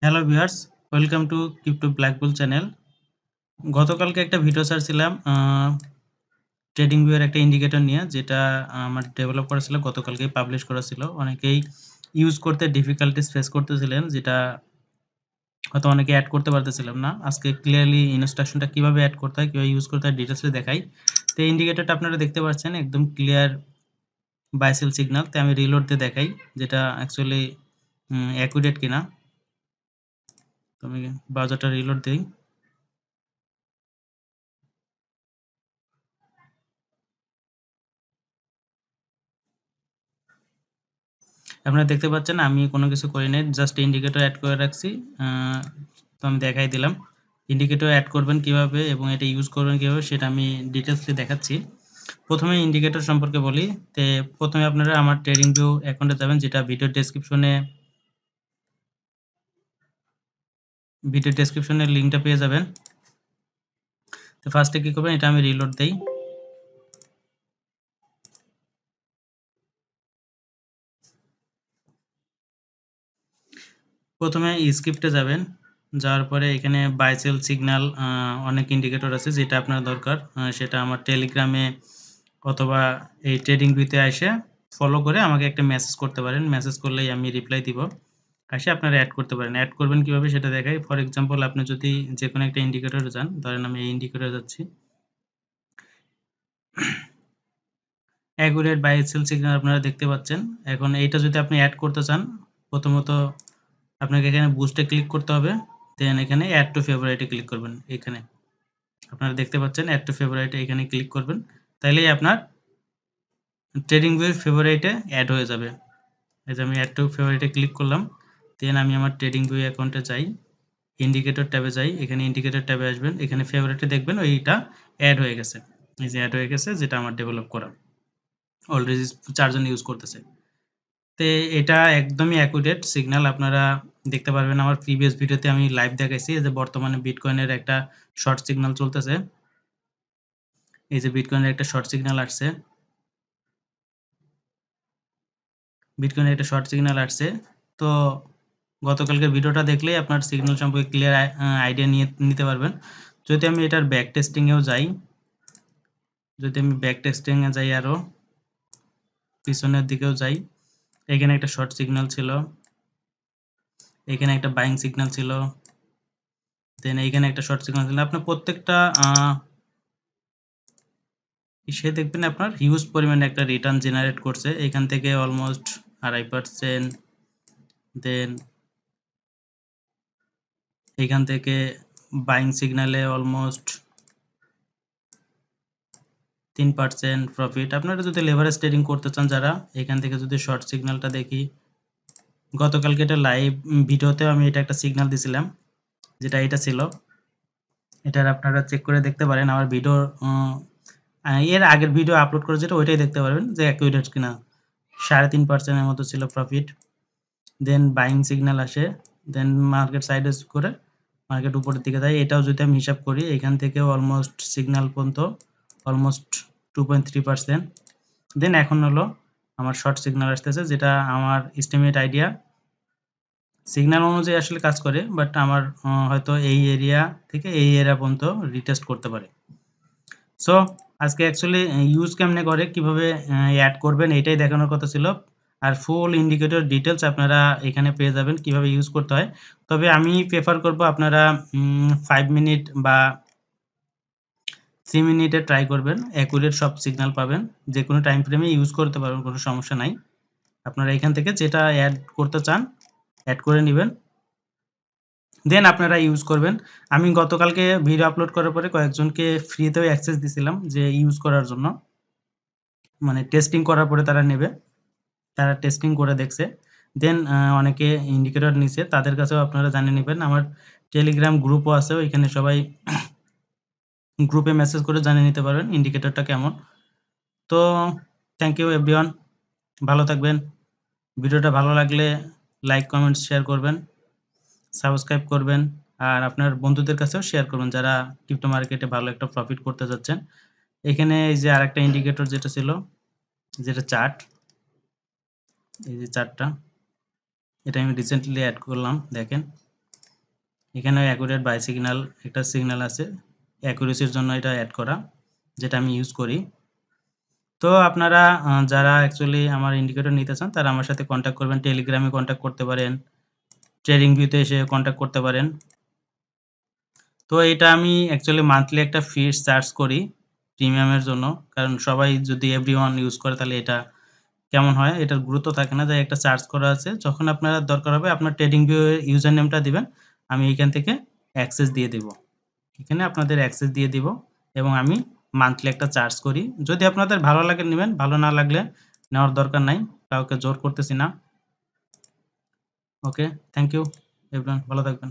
Hello viewers, welcome to crypto black bull channel. গতকালকে একটা video ছাড়ছিলাম trading view এর একটা ইন্ডিকেটর নিয়ে, যেটা আমার ডেভেলপ করা ছিল, গতকালকেই পাবলিশ করা ছিল। অনেকেই ইউজ করতে ডিফিকাল্টিস ফেস করতেছিলেন, যেটা হয়তো অনেকে এড করতে পারতেছিলাম না। আজকে ক্লিয়ারলি ইনস্ট্রাকশনটা কিভাবে এড করতে হয়, কিভাবে ইউজ করতে হয় ডিটেইলসে দেখাই। তো এই ইন্ডিকেটরটা আপনারা দেখতে পাচ্ছেন একদম ক্লিয়ার বাই সেল সিগন্যাল। তো আমি রিলোড দিয়ে দেখাই যেটা অ্যাকচুয়ালি অ্যাকুরেট কিনা। তো আমি ব্রাউজারটা রিলোড দেই। আপনারা দেখতে পাচ্ছেন আমি কোনো কিছু করি নাই, জাস্ট ইন্ডিকেটর অ্যাড করে রাখছি। তো আমি দেখাই দিলাম ইন্ডিকেটর অ্যাড করবেন কিভাবে এবং এটা ইউজ করবেন কিভাবে, সেটা আমি ডিটেলসলি দেখাচ্ছি। প্রথমে ইন্ডিকেটর সম্পর্কে বলি। তে প্রথমে আপনারা আমার ট্রেডিং ভিউ অ্যাকাউন্টে যাবেন, যেটা ভিডিও ডেসক্রিপশনে লিঙ্কটা পেয়ে যাবেন। তো ফার্স্টে কি করবেন, এটা আমি রিলোড দেই। প্রথমে স্ক্রিপ্টে যাবেন, যাওয়ার পরে এখানে বাই সেল সিগন্যাল অনেক ইন্ডিকেটর আছে, যেটা আপনার দরকার সেটা আমার টেলিগ্রামে অথবা এই ট্রেডিং ভিউতে এসে ফলো করে আমাকে একটা মেসেজ করতে পারেন। মেসেজ করলেই আমি রিপ্লাই দিব। এসে আপনারা অ্যাড করতে পারেন। অ্যাড করবেন কিভাবে সেটা দেখাই। ফর এক্সাম্পল, আপনি যদি যেকোনো একটা ইন্ডিকেটরে যান, ধরেন আমি এই ইন্ডিকেটরে যাচ্ছি। অ্যাকুরেট বাই সেল সিগন্যাল আপনারা দেখতে পাচ্ছেন। এখন এইটা যদি আপনি অ্যাড করতে চান, প্রথমত আপনাকে এখানে বুস্টে ক্লিক করতে হবে। দেন এখানে অ্যাড টু ফেভারিটে ক্লিক করবেন। এখানে আপনারা দেখতে পাচ্ছেন অ্যাড টু ফেভারিটে এখানে ক্লিক করবেন। তাইলেই আপনার ট্রেডিং ভিউ ফেভারিটে অ্যাড হয়ে যাবে। এই যে আমি অ্যাড টু ফেভারিটে ক্লিক করলাম। দেন আমি আমার ট্রেডিং ভিউ অ্যাকাউন্টে যাই, ইন্ডিকেটর ট্যাবে যাই। এখানে ইন্ডিকেটর ট্যাবে আসবেন, এখানে ফেভারিটে দেখবেন ওইটা অ্যাড হয়ে গেছে। এই যে অ্যাড হয়ে গেছে, যেটা আমার ডেভেলপ করা, অলরেডি 4 জন ইউজ করতেছে। তো এটা একদমই অ্যাকুরেট সিগন্যাল। আপনারা দেখতে পারবেন আমার প্রিভিয়াস ভিডিওতে আমি লাইভ দেখাইছি যে বর্তমানে বিটকয়েনের একটা শর্ট সিগন্যাল চলতেছে। এই যে বিটকয়েনের একটা শর্ট সিগন্যাল আসছে, বিটকয়েনের একটা শর্ট সিগন্যাল আসছে। তো গতকালকের ভিডিওটা দেখলেই আপনার সিগন্যাল সম্পর্কে ক্লিয়ার আইডিয়া নিতে পারবেন। যদি আমি এটার ব্যাক টেস্টিংয়েও যাই, আরও পিছনের দিকেও যাই, এখানে একটা শর্ট সিগন্যাল ছিল, এখানে একটা বাইং সিগন্যাল ছিল, দেন এইখানে একটা শর্ট সিগন্যাল ছিল। আপনার প্রত্যেকটা সে দেখবেন আপনার হিউজ পরিমাণে একটা রিটার্ন জেনারেট করছে এখান থেকে অলমোস্ট 2.5%। দেন এখান থেকে বাইং সিগন্যালে অলমোস্ট 3% প্রফিট। আপনারা যদি লেভারেজ ট্রেডিং করতে চান যারা, এখান থেকে যদি শর্ট সিগন্যালটা দেখি, গতকালকে এটা লাইভ ভিডিওতেও আমি এটা একটা সিগন্যাল দিছিলাম, যেটা এটা ছিল। এটার আপনারা চেক করে দেখতে পারেন আমার ভিডিও, এর আগের ভিডিও আপলোড করে যেটা ওইটাই দেখতে পারবেন যে অ্যাকুরেট কিনা। 3.5%-এর মতো ছিল প্রফিট। দেন বাইং সিগন্যাল আসে, দেন মার্কেট সাইড করে মার্কেট উপরের দিকে যায়। এটাও যদি আমি হিসাব করি, এখান থেকেও অলমোস্ট সিগন্যাল পর্যন্ত অলমোস্ট 2.3%। দেন এখন হলো আমার শর্ট সিগন্যাল আসতেছে, যেটা আমার এস্টিমেট আইডিয়া সিগন্যাল অনুযায়ী আসলে কাজ করে, বাট আমার হয়তো এই এরিয়া থেকে এই এরিয়া পর্যন্ত রিটেস্ট করতে পারে। সো আজকে অ্যাকচুয়ালি ইউজ কেমনে করে, কিভাবে অ্যাড করবেন, এটাই দেখানোর কথা ছিল। আর ফুল ইন্ডিকেটর ডিটেলস আপনারা এখানে পেয়ে যাবেন কিভাবে ইউজ করতে হয়। তবে আমি প্রেফার করব আপনারা 5 মিনিট বা 3 মিনিটে ট্রাই করবেন, অ্যাকুরেট সব সিগন্যাল পাবেন। যেকোনো টাইম ফ্রেমে ইউজ করতে পারবেন, কোনো সমস্যা নাই। আপনারা এখান থেকে যেটা অ্যাড করতে চান অ্যাড করে নিবেন, দেন আপনারা ইউজ করবেন। আমি গতকালকে ভিডিও আপলোড করার পরে কয়েকজনকে ফ্রিতেও অ্যাক্সেস দিছিলাম যে ইউজ করার জন্য, মানে টেস্টিং করার পরে তারা নেবে। তারা টেস্টিং করে দেখছে। দেন অনেকে ইন্ডিকেটর নিছে, তাদের কাছেও আপনারা জানিয়ে নিবেন। আমার টেলিগ্রাম গ্রুপও আছে, ওইখানে সবাই গ্রুপে মেসেজ করে জানিয়ে নিতে পারবেন ইন্ডিকেটরটা কেমন। তো থ্যাংক ইউ এভরিওয়ান, ভালো থাকবেন। ভিডিওটা ভালো লাগলে লাইক, কমেন্টস, শেয়ার করবেন, সাবস্ক্রাইব করবেন। আর আপনার বন্ধুদের কাছেও শেয়ার করবেন যারা ক্রিপ্টো মার্কেটে ভালো একটা প্রফিট করতে যাচ্ছেন। এখানে এই যে আরেকটা ইন্ডিকেটর যেটা ছিল, যেটা চার্ট, এই যে চার্টটা, এটা আমি রিসেন্টলি অ্যাড করলাম, দেখেন এখানেও অ্যাকুরেট বাই সিগন্যাল একটা সিগন্যাল আছে, অ্যাকুরেসির জন্য এটা অ্যাড করা, যেটা আমি ইউজ করি। তো আপনারা যারা অ্যাকচুয়ালি আমার ইন্ডিকেটর নিতে চান তারা আমার সাথে কন্ট্যাক্ট করবেন। টেলিগ্রামে কন্ট্যাক্ট করতে পারেন, ট্রেডিং ভিউতে এসে কন্ট্যাক্ট করতে পারেন। তো এটা আমি অ্যাকচুয়ালি মান্থলি একটা ফিস চার্জ করি প্রিমিয়ামের জন্য। কারণ সবাই যদি এভরিওয়ান ইউজ করে তাহলে এটা কেমন হয়? এটার গুরুত্ব থাকে না। তাই একটা চার্জ করা আছে। যখন আপনার দরকার হবে আপনার ট্রেডিং ভিউ এর ইউজার নেমটা দিবেন। আমি এখান থেকে অ্যাক্সেস দিয়ে দিব। এখানে আপনাদের অ্যাক্সেস দিয়ে দিব এবং আমি মান্থলি একটা চার্জ করি। যদি আপনাদের ভালো লাগে নিবেন, ভালো না লাগলে নেওয়ার দরকার নাই। কাউকে জোর করতেছি না। ওকে, থ্যাংক ইউ এভরিওয়ান, ভালো থাকবেন।